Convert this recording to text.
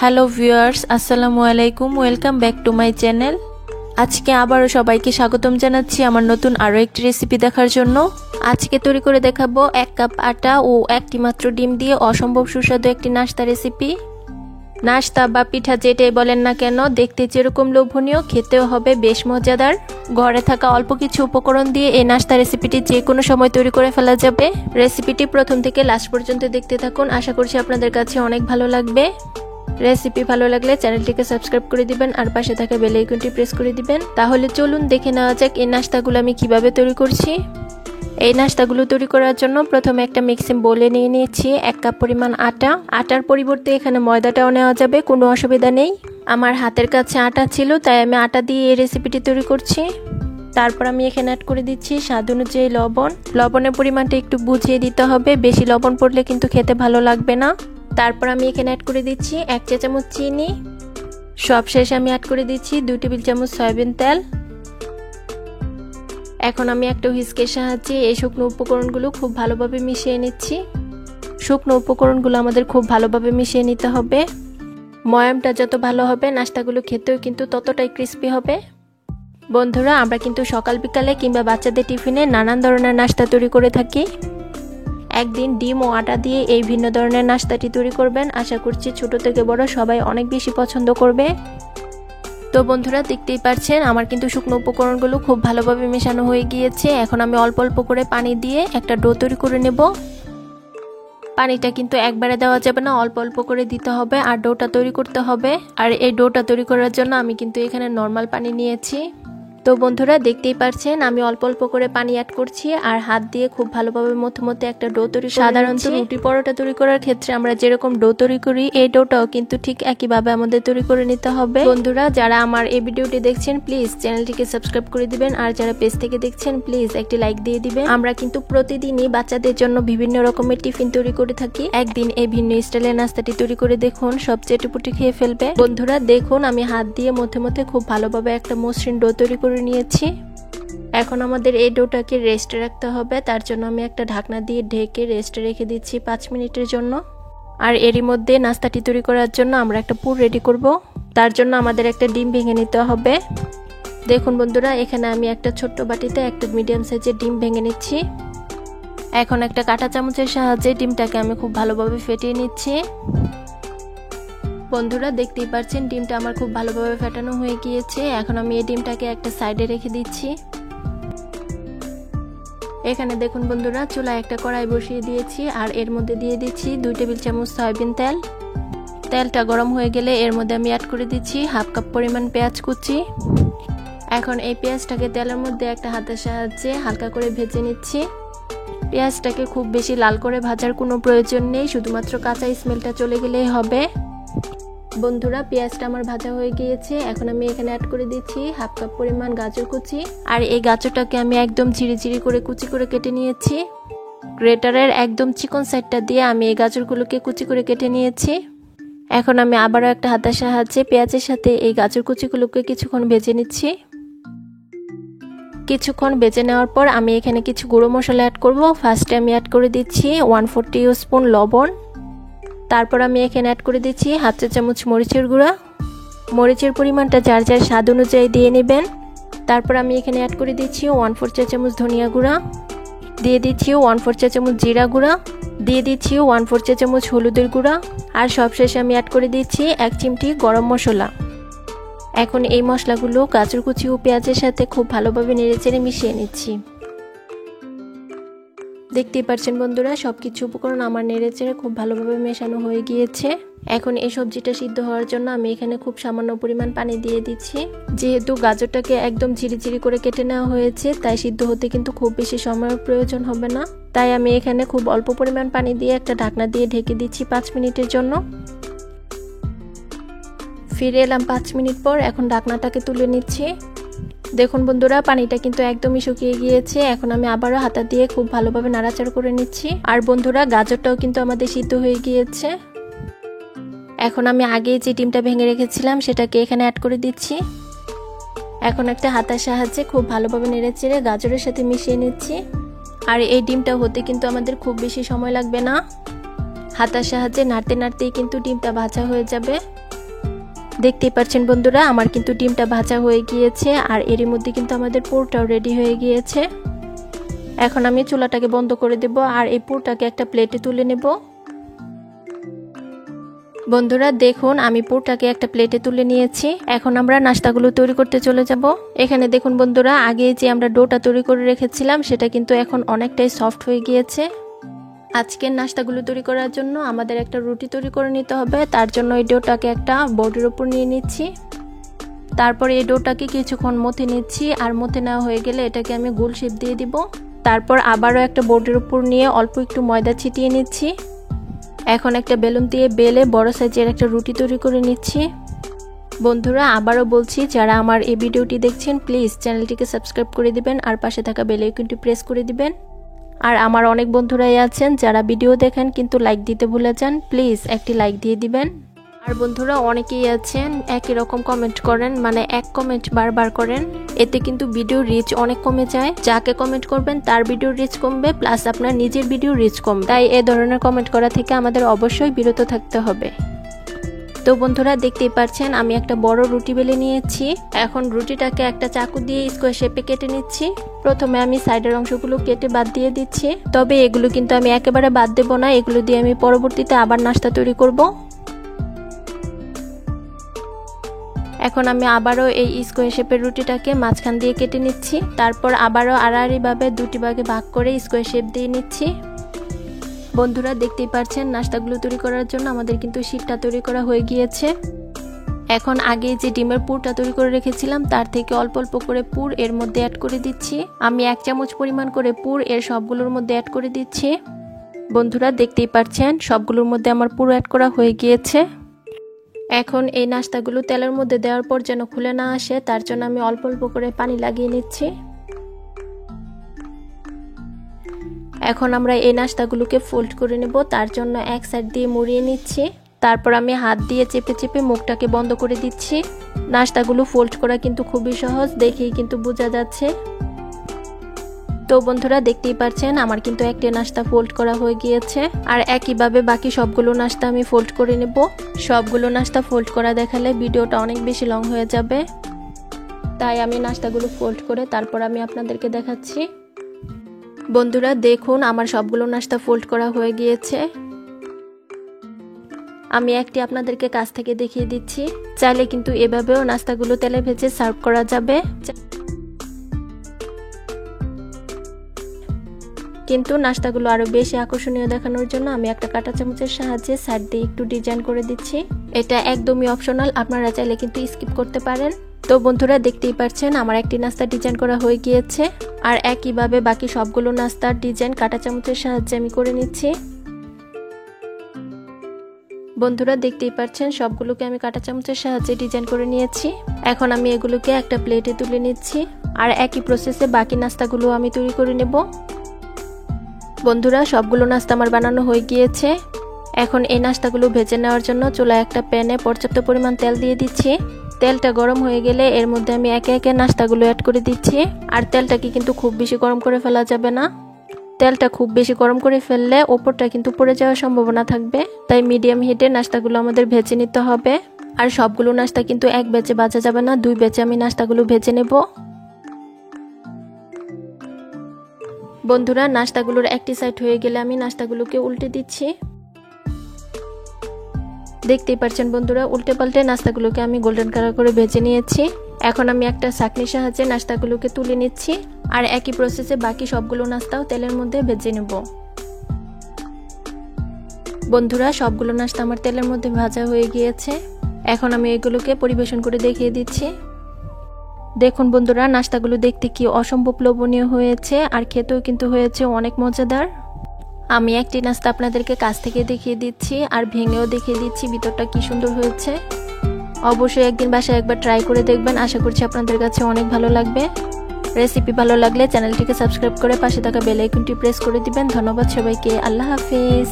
Hello viewers, আসসালামু আলাইকুম। Welcome back to my channel. আজকে আবারও সবাইকে স্বাগতম জানাচ্ছি আমার নতুন আরও একটি রেসিপি দেখার জন্য। আজকে তৈরি করে দেখাবো 1 কাপ আটা ও একটি মাত্র ডিম দিয়ে অসম্ভব সুস্বাদু একটি নাস্তা রেসিপি। নাস্তা বা পিঠা যেটাই বলেন না কেন, দেখতে যেরকম লোভনীয়, খেতেও হবে বেশ মজাদার। ঘরে থাকা অল্প কিছু উপকরণ দিয়ে এই নাস্তা রেসিপিটি যে কোনো সময় তৈরি করে ফেলা যাবে। রেসিপিটি প্রথম থেকে লাস্ট পর্যন্ত দেখতে থাকুন, আশা করছি আপনাদের কাছে অনেক ভালো লাগবে। রেসিপি ভালো লাগলে চ্যানেলটিকে সাবস্ক্রাইব করে দিবেন আর পাশে থাকা বেল আইকনটি প্রেস করে দিবেন। তাহলে চলুন দেখে নেওয়া যাক এই নাস্তাগুলো আমি কিভাবে তৈরি করছি। এই নাস্তাগুলো তৈরি করার জন্য প্রথমে একটা মিক্সিং বোলে নিয়ে নিয়েছি 1 কাপ পরিমাণ আটা। আটার পরিবর্তে এখানে ময়দাটাও নেওয়া যাবে, কোনো অসুবিধা নেই। আমার হাতের কাছে আটা ছিল, তাই আমি আটা দিয়ে এই রেসিপিটি তৈরি করছি। তারপর আমি এখানে অ্যাড করে দিচ্ছি স্বাদ অনুযায়ী লবণ। লবণের পরিমাণটা একটু বুঝিয়ে দিতে হবে, বেশি লবণ পড়লে কিন্তু খেতে ভালো লাগবে না। তারপর আমি এখানে অ্যাড করে দিচ্ছি 1 চা চামচ চিনি। সবশেষে আমি অ্যাড করে দিচ্ছি 2 টেবিল চামচ সয়াবিন তেল। এখন আমি একটা হুইস্কের সাহায্যে এই শুকনো উপকরণগুলো খুব ভালোভাবে মিশিয়ে নিচ্ছি। শুকনো উপকরণগুলো আমাদের খুব ভালোভাবে মিশিয়ে নিতে হবে। ময়ামটা যত ভালো হবে, নাস্তাগুলো খেতেও কিন্তু ততটাই ক্রিস্পি হবে। বন্ধুরা, আমরা কিন্তু সকাল বিকালে কিংবা বাচ্চাদের টিফিনে নানান ধরনের নাস্তা তৈরি করে থাকি। একদিন ডিম ও আটা দিয়ে এই ভিন্ন ধরনের নাস্তাটি তৈরি করবেন, আশা করছি ছোট থেকে বড় সবাই অনেক বেশি পছন্দ করবে। তো বন্ধুরা, দেখতেই পাচ্ছেন আমার কিন্তু শুকনো উপকরণগুলো খুব ভালোভাবে মেশানো হয়ে গিয়েছে। এখন আমি অল্প অল্প করে পানি দিয়ে একটা ডো তৈরি করে নেব। পানিটা কিন্তু একবারে দেওয়া যাবে না, অল্প অল্প করে দিতে হবে আর ডোটা তৈরি করতে হবে। আর এই ডোটা তৈরি করার জন্য আমি কিন্তু এখানে নর্মাল পানি নিয়েছি। তো বন্ধুরা, দেখতেই পাচ্ছেন আমি অল্প অল্প করে পানি অ্যাড করছি আর হাত দিয়ে খুব ভালোভাবে মধ্যে মধ্যে একটা ডো তৈরি করে। সাধারণত রুটি পরোটা তৈরি করার ক্ষেত্রে আমরা যেরকম ডো তৈরি করি, এই ডোটাও কিন্তু ঠিক একইভাবে আমাদের তৈরি করে নিতে হবে। বন্ধুরা, যারা আমার এই ভিডিওটি দেখছেন প্লিজ চ্যানেলটিকে সাবস্ক্রাইব করে দিবেন আর যারা পেজ থেকে দেখছেন প্লিজ একটি লাইক দিয়ে দিবেন। আমরা কিন্তু প্রতিদিনই বাচ্চাদের জন্য বিভিন্ন রকমের টিফিন তৈরি করে থাকি। একদিন এই ভিন্ন স্টাইলের নাস্তাটি তৈরি করে দেখুন, সব চেটেপুটি খেয়ে ফেলবে। বন্ধুরা দেখুন, আমি হাত দিয়ে মধ্যে মধ্যে খুব ভালোভাবে একটা মসৃণ ডো তৈরি করে নিয়েছি। এখন আমাদের এই ডোটাকে রেস্টে রাখতে হবে, তার জন্য আমি একটা ঢাকনা দিয়ে ঢেকে রেস্টে রেখে দিচ্ছি 5 মিনিটের জন্য। আর এরই মধ্যে নাস্তাটি তৈরি করার জন্য আমরা একটা পুর রেডি করব। তার জন্য আমাদের একটা ডিম ভেঙে নিতে হবে। দেখুন বন্ধুরা, এখানে আমি একটা ছোট্ট বাটিতে একটা মিডিয়াম সাইজের ডিম ভেঙে নিচ্ছি। এখন একটা কাঁটা চামচের সাহায্যে ডিমটাকে আমি খুব ভালোভাবে ফেটিয়ে নিচ্ছি। বন্ধুরা, দেখতেই পাচ্ছেন ডিমটা আমার খুব ভালোভাবে ফেটানো হয়ে গিয়েছে। এখন আমি এই ডিমটাকে একটা সাইডে রেখে দিচ্ছি। এখানে দেখুন বন্ধুরা, চুলায় একটা কড়াই বসিয়ে দিয়েছি আর এর মধ্যে দিয়ে দিচ্ছি 2 টেবিল চামচ সয়াবিন তেল। তেলটা গরম হয়ে গেলে এর মধ্যে আমি অ্যাড করে দিচ্ছি 1/2 কাপ পরিমাণ পেঁয়াজ কুচি। এখন এই পেঁয়াজটাকে তেলের মধ্যে একটা হাতের সাহায্যে হালকা করে ভেজে নিচ্ছি। পেঁয়াজটাকে খুব বেশি লাল করে ভাজার কোনো প্রয়োজন নেই, শুধুমাত্র কাঁচা স্মেলটা চলে গেলেই হবে। বন্ধুরা, পেঁয়াজটা আমার ভাজা হয়ে গিয়েছে। এখন আমি এখানে অ্যাড করে দিচ্ছি 1/2 কাপ পরিমাণ গাজর কুচি। আর এই গাজরটাকে আমি একদম ঝিরি করে কুচি করে কেটে নিয়েছি। গ্রেটারের একদম চিকন সাইডটা দিয়ে আমি এই গাজরগুলোকে কুচি করে কেটে নিয়েছি। এখন আমি আবারও একটা হাতের সাহায্যে পেঁয়াজের সাথে এই গাজর কুচিগুলোকে কিছুক্ষণ ভেজে নিচ্ছি। কিছুক্ষণ ভেজে নেওয়ার পর আমি এখানে কিছু গুঁড়ো মশলা অ্যাড করব। ফার্স্টে আমি অ্যাড করে দিচ্ছি 1/4 টিস্পুন লবণ। তারপর আমি এখানে অ্যাড করে দিচ্ছি 1/2 চা চামচ মরিচের গুঁড়া। মরিচের পরিমাণটা যার যার স্বাদ অনুযায়ী দিয়ে নেবেন। তারপর আমি এখানে অ্যাড করে দিচ্ছি 1/4 চা চামচ ধনিয়া গুঁড়া, দিয়ে দিচ্ছি 1/4 চা চামচ জিরা গুঁড়া, দিয়ে দিচ্ছি 1/4 চা চামচ হলুদের গুঁড়া আর সবশেষে আমি অ্যাড করে দিচ্ছি 1 চিমটি গরম মশলা। এখন এই মশলাগুলো গাজর কুচি ও পেঁয়াজের সাথে খুব ভালোভাবে নেড়েচেড়ে মিশিয়ে নিচ্ছি। দেখতেই পাচ্ছেন বন্ধুরা, সবকিছু উপকরণ আমার নেড়েচেড়ে খুব ভালোভাবে মেশানো হয়ে গিয়েছে। এখন এই সবজিটা সিদ্ধ হওয়ার জন্য আমি এখানে খুব সামান্য পরিমাণ পানি দিয়ে দিচ্ছি। যেহেতু গাজরটাকে একদম ঝিরি করে কেটে নেওয়া হয়েছে, তাই সিদ্ধ হতে কিন্তু খুব বেশি সময়ের প্রয়োজন হবে না। তাই আমি এখানে খুব অল্প পরিমাণ পানি দিয়ে একটা ঢাকনা দিয়ে ঢেকে দিচ্ছি 5 মিনিটের জন্য। ফিরে এলাম 5 মিনিট পর। এখন ঢাকনাটাকে তুলে নিচ্ছি। দেখুন বন্ধুরা, পানিটা কিন্তু একদমই শুকিয়ে গিয়েছে। এখন আমি আবারও হাতা দিয়ে খুব ভালোভাবে নাড়াচাড়া করে নিচ্ছি। আর বন্ধুরা, গাজরটাও কিন্তু আমাদের সিদ্ধ হয়ে গিয়েছে। এখন আমি আগে যে ডিমটা ভেঙে রেখেছিলাম সেটাকে এখানে অ্যাড করে দিচ্ছি। এখন একটা হাতার সাহায্যে খুব ভালোভাবে নেড়েচেড়ে গাজরের সাথে মিশিয়ে নিচ্ছি। আর এই ডিমটা হতে কিন্তু আমাদের খুব বেশি সময় লাগবে না। হাতার সাহায্যে নাড়তে নাড়তেই কিন্তু ডিমটা ভাজা হয়ে যাবে। দেখতেই পাচ্ছেন বন্ধুরা আমার কিন্তু ডিমটা ভাজা হয়ে গিয়েছে আর এরই মধ্যে কিন্তু আমাদের পুরটাও রেডি হয়ে গিয়েছে। এখন আমি চুলাটাকে বন্ধ করে দেব আর এই পুরটাকে একটা প্লেটে তুলে নেব। বন্ধুরা দেখুন আমি পুরটাকে একটা প্লেটে তুলে নিয়েছি। এখন আমরা নাস্তাগুলো তৈরি করতে চলে যাব। এখানে দেখুন বন্ধুরা আগে যে আমরা ডোটা তৈরি করে রেখেছিলাম সেটা কিন্তু এখন অনেকটাই সফট হয়ে গিয়েছে। আজকের নাস্তাগুলো তৈরি করার জন্য আমাদের একটা রুটি তৈরি করে নিতে হবে। তার জন্য এই ডোটাকে একটা বোর্ডের উপর নিয়ে নিচ্ছি। তারপর এই ডোটাকে কিছুক্ষণ মথে নিচ্ছি আর মথে নেওয়া হয়ে গেলে এটাকে আমি গোল শেপ দিয়ে দিব। তারপর আবারও একটা বোর্ডের উপর নিয়ে অল্প একটু ময়দা ছিটিয়ে নিচ্ছি। এখন একটা বেলুন দিয়ে বেলে বড় সাইজের একটা রুটি তৈরি করে নিচ্ছি। বন্ধুরা আবারও বলছি যারা আমার এই ভিডিওটি দেখছেন প্লিজ চ্যানেলটিকে সাবস্ক্রাইব করে দিবেন আর পাশে থাকা বেল আইকনটি প্রেস করে দিবেন। আর আমার অনেক বন্ধুরাই আছেন যারা ভিডিও দেখেন কিন্তু লাইক দিতে ভুলে যান, প্লিজ একটি লাইক দিয়ে দিবেন। আর বন্ধুরা অনেকেই আছেন একই রকম কমেন্ট করেন, মানে এক কমেন্ট বারবার করেন, এতে কিন্তু ভিডিও রিচ অনেক কমে যায়। যাকে কমেন্ট করবেন তার ভিডিও রিচ কমবে, প্লাস আপনার নিজের ভিডিও রিচ কমবে। তাই এই ধরনের কমেন্ট করা থেকে আমাদের অবশ্যই বিরত থাকতে হবে। তো বন্ধুরা দেখতেই পাচ্ছেন আমি একটা বড় রুটি বেলে নিয়েছি। এখন রুটিটাকে একটা চাকু দিয়ে স্কোয়ার শেপে কেটে নিচ্ছি। প্রথমে আমি সাইডের অংশগুলো কেটে বাদ দিয়ে দিচ্ছি, তবে এগুলো কিন্তু আমি একেবারে বাদ দেব না, এগুলো দিয়ে আমি পরবর্তীতে আবার নাস্তা তৈরি করব। এখন আমি আবারও এই স্কোয়ার শেপের রুটিটাকে মাঝখান দিয়ে কেটে নিচ্ছি। তারপর আবারও আড়াআড়িভাবে দুটি ভাগে ভাগ করে স্কোয়ার শেপ দিয়ে নিচ্ছি। বন্ধুরা দেখতেই পাচ্ছেন নাস্তাগুলো তৈরি করার জন্য আমাদের কিন্তু শীটটা তৈরি করা হয়ে গিয়েছে। এখন আগে যে ডিমের পুরটা তৈরি করে রেখেছিলাম তার থেকে অল্প অল্প করে পুর এর মধ্যে অ্যাড করে দিচ্ছি। আমি 1 চামচ পরিমাণ করে পুর এর সবগুলোর মধ্যে অ্যাড করে দিচ্ছি। বন্ধুরা দেখতেই পাচ্ছেন সবগুলোর মধ্যে আমার পুর অ্যাড করা হয়ে গিয়েছে। এখন এই নাস্তাগুলো তেলের মধ্যে দেওয়ার পর যেন খুলে না আসে তার জন্য আমি অল্প অল্প করে পানি লাগিয়ে নিচ্ছি। এখন আমরা এই নাস্তাগুলোকে ফোল্ড করে নেব, তার জন্য এক সাইড দিয়ে মুড়িয়ে নিচ্ছি। তারপর আমি হাত দিয়ে চেপে চেপে মুখটাকে বন্ধ করে দিচ্ছি। নাস্তাগুলো ফোল্ড করা কিন্তু খুবই সহজ, দেখেই কিন্তু বোঝা যাচ্ছে। তো বন্ধুরা দেখতেই পাচ্ছেন আমার কিন্তু একটা নাস্তা ফোল্ড করা হয়ে গিয়েছে। আর একইভাবে বাকি সবগুলো নাস্তা আমি ফোল্ড করে নেব। সবগুলো নাস্তা ফোল্ড করা দেখালে ভিডিওটা অনেক বেশি লং হয়ে যাবে, তাই আমি নাস্তাগুলো ফোল্ড করে তারপর আমি আপনাদেরকে দেখাচ্ছি। বন্ধুরা দেখুন আমার সবগুলো নাস্তা ফোল্ড করা হয়ে গিয়েছে। আমি একটি আপনাদেরকে কাছ থেকে দেখিয়ে দিচ্ছি। চাইলে কিন্তু এভাবেও নাস্তাগুলো তেলে ভেজে সার্ভ করা যাবে, কিন্তু নাস্তাগুলো আরো বেশি আকর্ষণীয় দেখানোর জন্য আমি একটা কাঁটা চামচের সাহায্যে সাইড দিয়ে একটু ডিজাইন করে দিচ্ছি। এটা একদমই অপশনাল, আপনারা চাইলে কিন্তু স্কিপ করতে পারেন। তো বন্ধুরা দেখতেই পাচ্ছেন আমার একটি নাস্তা ডিজাইন করা হয়ে গিয়েছে। আর একইভাবে বাকি সবগুলো নাস্তার ডিজাইন কাঁটা চামচের সাহায্যে আমি করে নিচ্ছি। বন্ধুরা দেখতেই পাচ্ছেন সবগুলোকে আমি কাঁটা চামচের সাহায্যে ডিজাইন করে নিয়েছি। এখন আমি এগুলোকে একটা প্লেটে তুলে নিচ্ছি আর একই প্রসেসে বাকি নাস্তাগুলো আমি তৈরি করে নেব। বন্ধুরা সবগুলো নাস্তা আমার বানানো হয়ে গিয়েছে। এখন এই নাস্তাগুলো ভেজে নেওয়ার জন্য চুলায় একটা প্যানে পর্যাপ্ত পরিমাণ তেল দিয়ে দিচ্ছি। তেলটা গরম হয়ে গেলে এর মধ্যে আমি একে একে নাস্তাগুলো অ্যাড করে দিচ্ছি। আর তেলটাকে কিন্তু খুব বেশি গরম করে ফেলা যাবে না, তেলটা খুব বেশি গরম করে ফেললে ওপরটা কিন্তু পড়ে যাওয়ার সম্ভাবনা থাকবে। তাই মিডিয়াম হিটে নাস্তাগুলো আমাদের ভেজে নিতে হবে। আর সবগুলো নাস্তা কিন্তু এক ব্যাচে ভাজা যাবে না, 2 ব্যাচে আমি নাস্তাগুলো ভেজে নেব। বন্ধুরা নাস্তাগুলোর একটি সাইড হয়ে গেলে আমি নাস্তাগুলোকে উল্টে দিচ্ছি। দেখতেই পাচ্ছেন বন্ধুরা উল্টে পাল্টে নাস্তাগুলোকে আমি গোল্ডেন কালার করে ভেজে নিয়েছি। এখন আমি একটা ছাঁকনির সাহায্যে নাস্তাগুলোকে তুলে নিচ্ছি আর একই প্রসেসে বাকি সবগুলো নাস্তাও তেলের মধ্যে ভেজে নেব। বন্ধুরা সবগুলো নাস্তা আমার তেলের মধ্যে ভাজা হয়ে গিয়েছে। এখন আমি এগুলোকে পরিবেশন করে দেখিয়ে দিচ্ছি। দেখুন বন্ধুরা নাস্তাগুলো দেখতে কি অসম্ভব লোভনীয় হয়েছে আর খেতেও কিন্তু হয়েছে অনেক মজাদার। আমি একটি নাস্তা আপনাদেরকে কাছ থেকে দেখিয়ে দিচ্ছি আর ভেঙেও দেখিয়ে দিচ্ছি ভিতরটা কি সুন্দর হয়েছে। অবশ্যই একদিন বাসায় একবার ট্রাই করে দেখবেন, আশা করছি আপনাদের কাছে অনেক ভালো লাগবে। রেসিপি ভালো লাগলে চ্যানেলটিকে সাবস্ক্রাইব করে পাশে থাকা বেল আইকনটি প্রেস করে দিবেন। ধন্যবাদ সবাইকে, আল্লাহ হাফেজ।